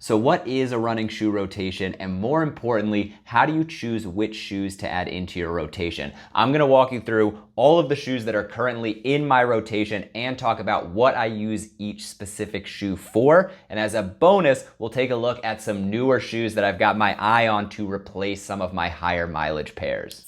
So what is a running shoe rotation, and more importantly, how do you choose which shoes to add into your rotation? I'm gonna walk you through all of the shoes that are currently in my rotation and talk about what I use each specific shoe for. And as a bonus, we'll take a look at some newer shoes that I've got my eye on to replace some of my higher mileage pairs.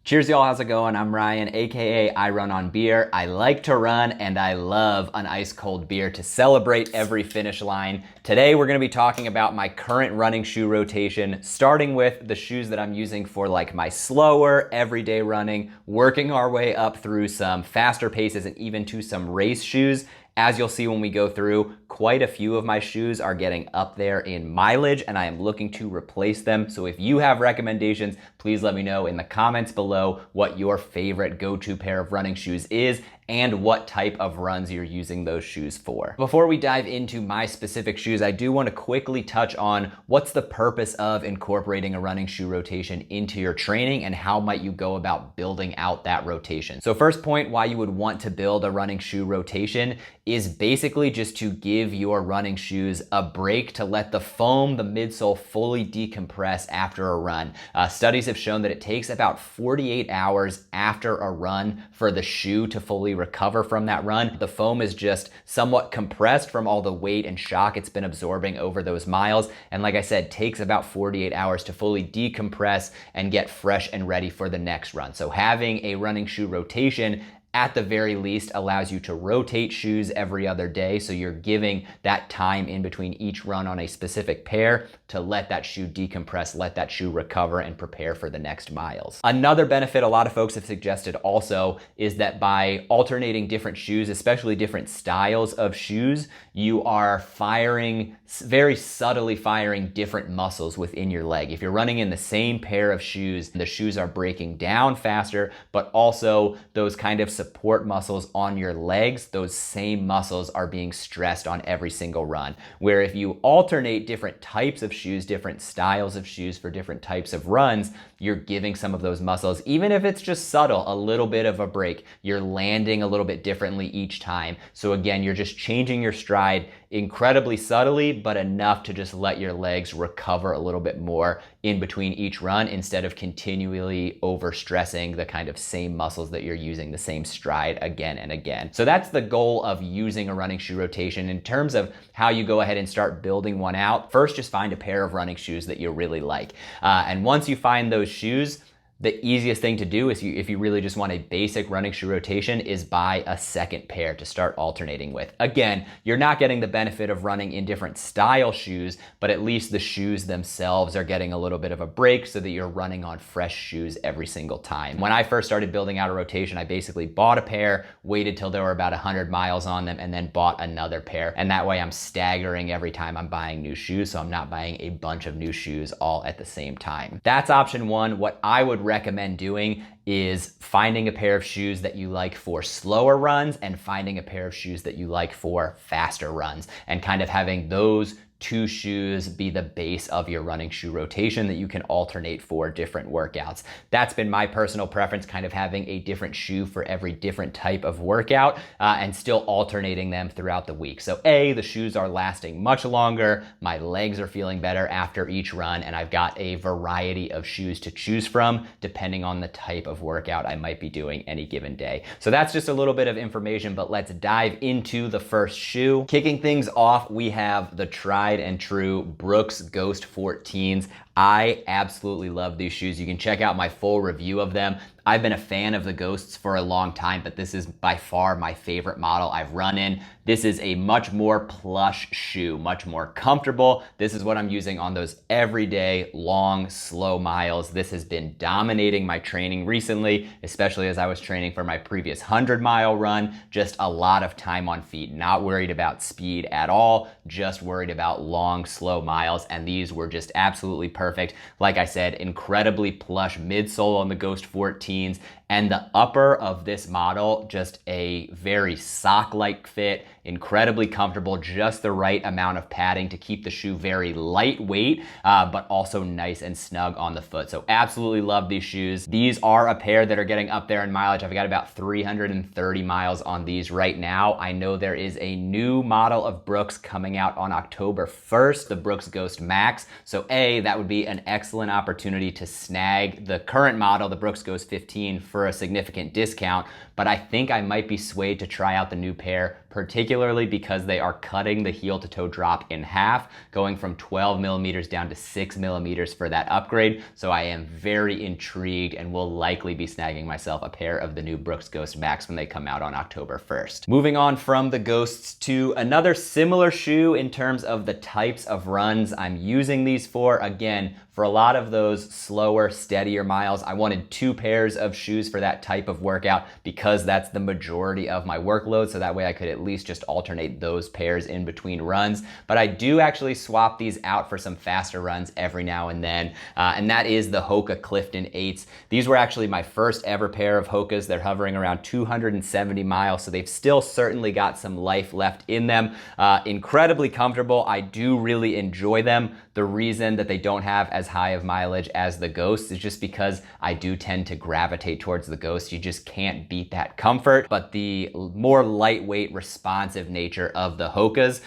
Cheers y'all, how's it going? I'm Ryan, AKA I Run on Beer. I like to run and I love an ice cold beer to celebrate every finish line. Today we're gonna be talking about my current running shoe rotation, starting with the shoes that I'm using for like my slower everyday running, working our way up through some faster paces and even to some race shoes. As you'll see when we go through, quite a few of my shoes are getting up there in mileage and I am looking to replace them. So if you have recommendations, please let me know in the comments below what your favorite go-to pair of running shoes is and what type of runs you're using those shoes for. Before we dive into my specific shoes, I do want to quickly touch on what's the purpose of incorporating a running shoe rotation into your training and how might you go about building out that rotation. So first point why you would want to build a running shoe rotation is basically just to give your running shoes a break to let the foam, the midsole fully decompress after a run. Studies have shown that it takes about 48 hours after a run for the shoe to fully recover from that run. The foam is just somewhat compressed from all the weight and shock it's been absorbing over those miles. And like I said, takes about 48 hours to fully decompress and get fresh and ready for the next run. So having a running shoe rotation at the very least allows you to rotate shoes every other day. So you're giving that time in between each run on a specific pair to let that shoe decompress, let that shoe recover and prepare for the next miles. Another benefit a lot of folks have suggested also is that by alternating different shoes, especially different styles of shoes, you are very subtly firing different muscles within your leg. If you're running in the same pair of shoes, the shoes are breaking down faster, but also those kind of support muscles on your legs, those same muscles are being stressed on every single run. Where if you alternate different types of shoes, different styles of shoes for different types of runs, you're giving some of those muscles, even if it's just subtle, a little bit of a break. You're landing a little bit differently each time. So again, you're just changing your stride incredibly subtly, but enough to just let your legs recover a little bit more in between each run instead of continually overstressing the kind of same muscles that you're using the same stride again and again. So that's the goal of using a running shoe rotation. In terms of how you go ahead and start building one out, first just find a pair of running shoes that you really like. And once you find those shoes, the easiest thing to do is if you really just want a basic running shoe rotation is buy a second pair to start alternating with. Again, you're not getting the benefit of running in different style shoes, but at least the shoes themselves are getting a little bit of a break so that you're running on fresh shoes every single time. When I first started building out a rotation, I basically bought a pair, waited till there were about 100 miles on them, and then bought another pair. And that way I'm staggering every time I'm buying new shoes, so I'm not buying a bunch of new shoes all at the same time. That's option one. What I would recommend doing is finding a pair of shoes that you like for slower runs and finding a pair of shoes that you like for faster runs, and kind of having those two shoes be the base of your running shoe rotation that you can alternate for different workouts. That's been my personal preference, kind of having a different shoe for every different type of workout and still alternating them throughout the week. So the shoes are lasting much longer, my legs are feeling better after each run, and I've got a variety of shoes to choose from depending on the type of workout I might be doing any given day. So that's just a little bit of information, but let's dive into the first shoe. Kicking things off, we have the tried and true Brooks Ghost 14s. I absolutely love these shoes. You can check out my full review of them. I've been a fan of the Ghosts for a long time, but this is by far my favorite model I've run in. This is a much more plush shoe, much more comfortable. This is what I'm using on those everyday long, slow miles. This has been dominating my training recently, especially as I was training for my previous 100-mile run. Just a lot of time on feet, not worried about speed at all, just worried about long, slow miles, and these were just absolutely perfect. Like I said, incredibly plush midsole on the Ghost 14s, And the upper of this model, just a very sock-like fit, incredibly comfortable, just the right amount of padding to keep the shoe very lightweight, but also nice and snug on the foot. So absolutely love these shoes. These are a pair that are getting up there in mileage. I've got about 330 miles on these right now. I know there is a new model of Brooks coming out on October 1st, the Brooks Ghost Max. So that would be an excellent opportunity to snag the current model, the Brooks Ghost 15, for a significant discount. But I think I might be swayed to try out the new pair, particularly because they are cutting the heel to toe drop in half, going from 12 millimeters down to 6 millimeters for that upgrade. So I am very intrigued and will likely be snagging myself a pair of the new Brooks Ghost Max when they come out on October 1st. Moving on from the Ghosts to another similar shoe in terms of the types of runs I'm using these for. Again, for a lot of those slower, steadier miles, I wanted 2 pairs of shoes for that type of workout because that's the majority of my workload. So that way I could at least just alternate those pairs in between runs. But I do actually swap these out for some faster runs every now and then. And that is the Hoka Clifton 8s. These were actually my first ever pair of Hokas. They're hovering around 270 miles. So they've still certainly got some life left in them. Incredibly comfortable. I do really enjoy them. The reason that they don't have as high of mileage as the Ghost is just because I do tend to gravitate towards the Ghost. You just can't beat that comfort, but the more lightweight, responsive nature of the Hokas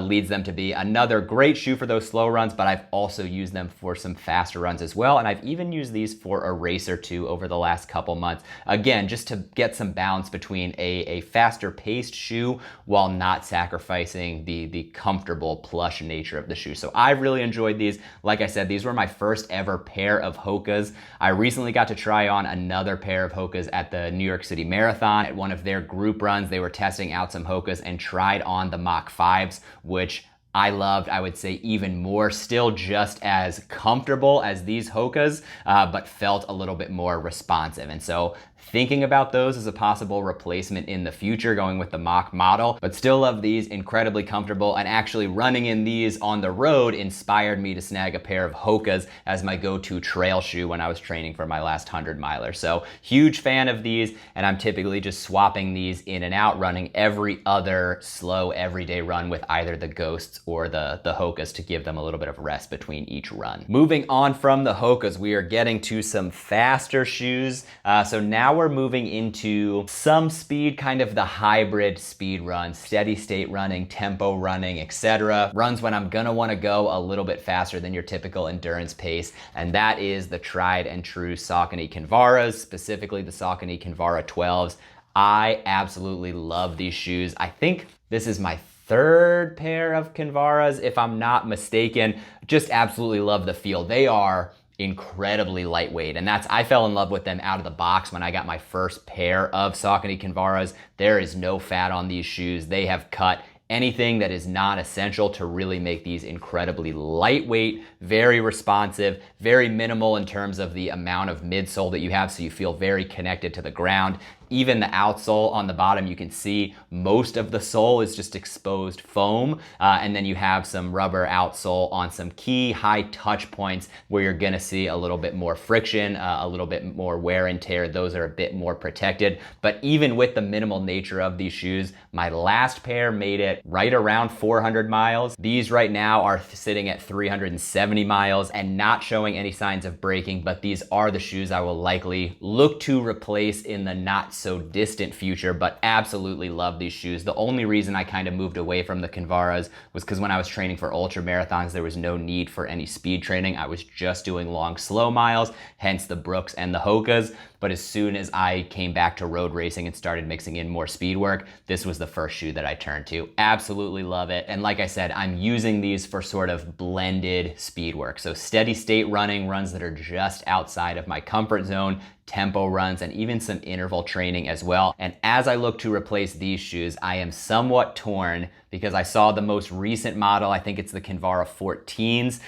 leads them to be another great shoe for those slow runs, but I've also used them for some faster runs as well, and I've even used these for a race or two over the last couple months. Again, just to get some balance between a faster paced shoe while not sacrificing the comfortable plush nature of the shoe. So I really enjoyed these. Like I said, these were my first ever pair of Hokas. I recently got to try on another pair of Hokas at the New York City Marathon. At one of their group runs, they were testing out some Hokas and tried on the Mach 5s, which I loved, I would say even more, still just as comfortable as these Hokas, but felt a little bit more responsive. And so thinking about those as a possible replacement in the future, going with the Mach model, but still love these, incredibly comfortable, and actually running in these on the road inspired me to snag a pair of Hokas as my go-to trail shoe when I was training for my last 100 miler. So huge fan of these, and I'm typically just swapping these in and out, running every other slow everyday run with either the Ghosts or the Hokas to give them a little bit of rest between each run. Moving on from the Hokas, we are getting to some faster shoes. So now we're moving into some speed, kind of the hybrid speed run, steady state running, tempo running, etc. Runs when I'm gonna wanna go a little bit faster than your typical endurance pace, and that is the tried and true Saucony Canvaras, specifically the Saucony Canvara 12s. I absolutely love these shoes. I think this is my third pair of Canvaras, if I'm not mistaken. Just absolutely love the feel. They are incredibly lightweight, and I fell in love with them out of the box when I got my first pair of Saucony Canvaras. There is no fat on these shoes. They have cut anything that is not essential to really make these incredibly lightweight, very responsive, very minimal in terms of the amount of midsole that you have, so you feel very connected to the ground. Even the outsole on the bottom, you can see most of the sole is just exposed foam, and then you have some rubber outsole on some key high touch points where you're gonna see a little bit more friction, a little bit more wear and tear. Those are a bit more protected. But even with the minimal nature of these shoes, my last pair made it right around 400 miles. These right now are sitting at 370 miles and not showing any signs of breaking, but these are the shoes I will likely look to replace in the not so distant future, but absolutely love these shoes. The only reason I kind of moved away from the Canvaras was because when I was training for ultra marathons, there was no need for any speed training. I was just doing long, slow miles, hence the Brooks and the Hokas. But as soon as I came back to road racing and started mixing in more speed work, this was the first shoe that I turned to. Absolutely love it. And like I said, I'm using these for sort of blended speed work. So steady state running, runs that are just outside of my comfort zone, tempo runs, and even some interval training as well. And as I look to replace these shoes, I am somewhat torn because I saw the most recent model, I think it's the Canvara 14s,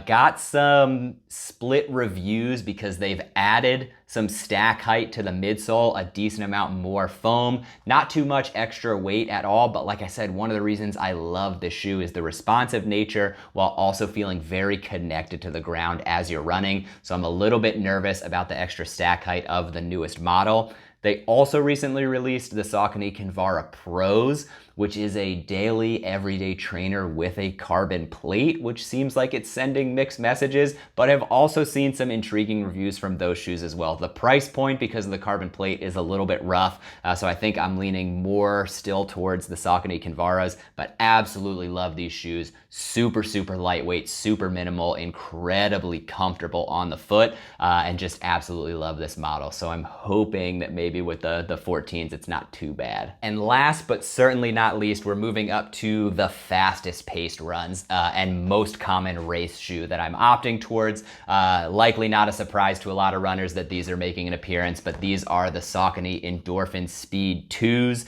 got some split reviews because they've added some stack height to the midsole, a decent amount more foam, not too much extra weight at all, but like I said, one of the reasons I love this shoe is the responsive nature while also feeling very connected to the ground as you're running. So I'm a little bit nervous about the extra stack height of the newest model. They also recently released the Saucony Canvara Pros, which is a daily, everyday trainer with a carbon plate, which seems like it's sending mixed messages, but I've also seen some intriguing reviews from those shoes as well. The price point, because of the carbon plate, is a little bit rough, so I think I'm leaning more still towards the Saucony Canvaras, but absolutely love these shoes. Super, super lightweight, super minimal, incredibly comfortable on the foot, and just absolutely love this model. So I'm hoping that maybe with the 14s, it's not too bad. And last but certainly not least, we're moving up to the fastest paced runs and most common race shoe that I'm opting towards. Likely not a surprise to a lot of runners that these are making an appearance, but these are the Saucony Endorphin Speed 2s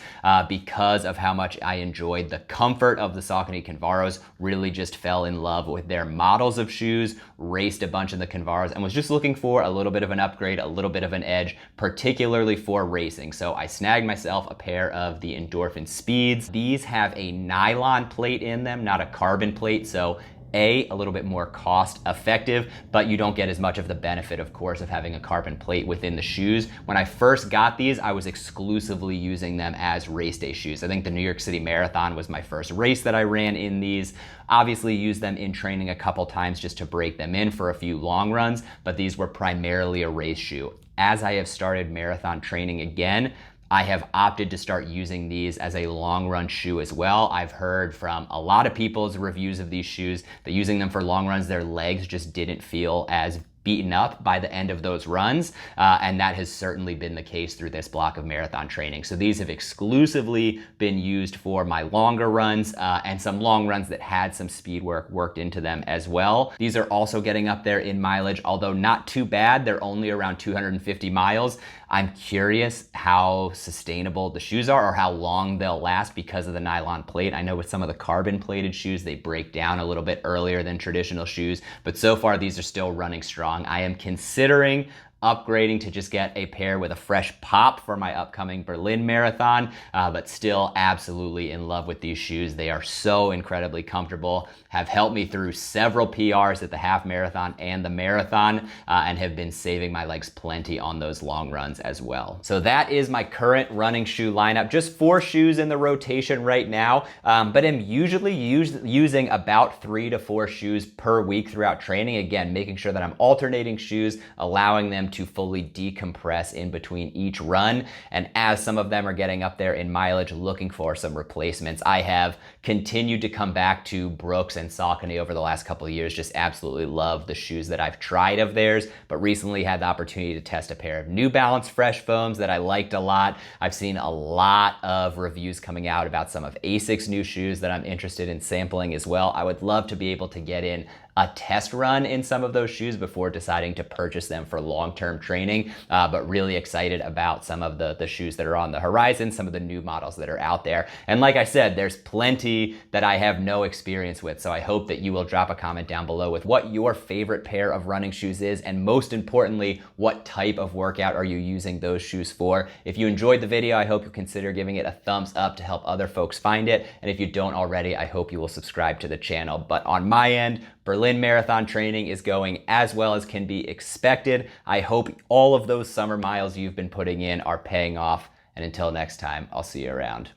because of how much I enjoyed the comfort of the Saucony Canvaras. Really just fell in love with their models of shoes, raced a bunch of the Canvaras, and was just looking for a little bit of an upgrade, a little bit of an edge, particularly for racing. So I snagged myself a pair of the Endorphin Speeds. These have a nylon plate in them, not a carbon plate, so a little bit more cost effective, but you don't get as much of the benefit, of course, of having a carbon plate within the shoes. When I first got these, I was exclusively using them as race day shoes. I think the New York City Marathon was my first race that I ran in these. Obviously used them in training a couple times just to break them in for a few long runs, but these were primarily a race shoe. As I have started marathon training again, I have opted to start using these as a long run shoe as well. I've heard from a lot of people's reviews of these shoes that using them for long runs, their legs just didn't feel as beaten up by the end of those runs, and that has certainly been the case through this block of marathon training. So these have exclusively been used for my longer runs and some long runs that had some speed work worked into them as well. These are also getting up there in mileage, although not too bad. They're only around 250 miles. I'm curious how sustainable the shoes are or how long they'll last because of the nylon plate. I know with some of the carbon plated shoes, they break down a little bit earlier than traditional shoes, but so far these are still running strong. I am considering upgrading to just get a pair with a fresh pop for my upcoming Berlin Marathon, but still absolutely in love with these shoes. They are so incredibly comfortable, have helped me through several PRs at the half marathon and the marathon, and have been saving my legs plenty on those long runs as well. So that is my current running shoe lineup. Just 4 shoes in the rotation right now, but I'm usually using about 3 to 4 shoes per week throughout training. Again, making sure that I'm alternating shoes, allowing them to fully decompress in between each run. And as some of them are getting up there in mileage, looking for some replacements. I have continued to come back to Brooks and Saucony over the last couple of years. Just absolutely love the shoes that I've tried of theirs, but recently had the opportunity to test a pair of New Balance Fresh Foams that I liked a lot. I've seen a lot of reviews coming out about some of ASIC's new shoes that I'm interested in sampling as well. I would love to be able to get in a test run in some of those shoes before deciding to purchase them for long-term training, but really excited about some of the shoes that are on the horizon, some of the new models that are out there. And like I said, there's plenty that I have no experience with, so I hope that you will drop a comment down below with what your favorite pair of running shoes is, and most importantly, what type of workout are you using those shoes for. If you enjoyed the video, I hope you consider giving it a thumbs up to help other folks find it, and if you don't already, I hope you will subscribe to the channel. But on my end, Berlin Marathon training is going as well as can be expected. I hope all of those summer miles you've been putting in are paying off. And until next time, I'll see you around.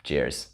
Cheers.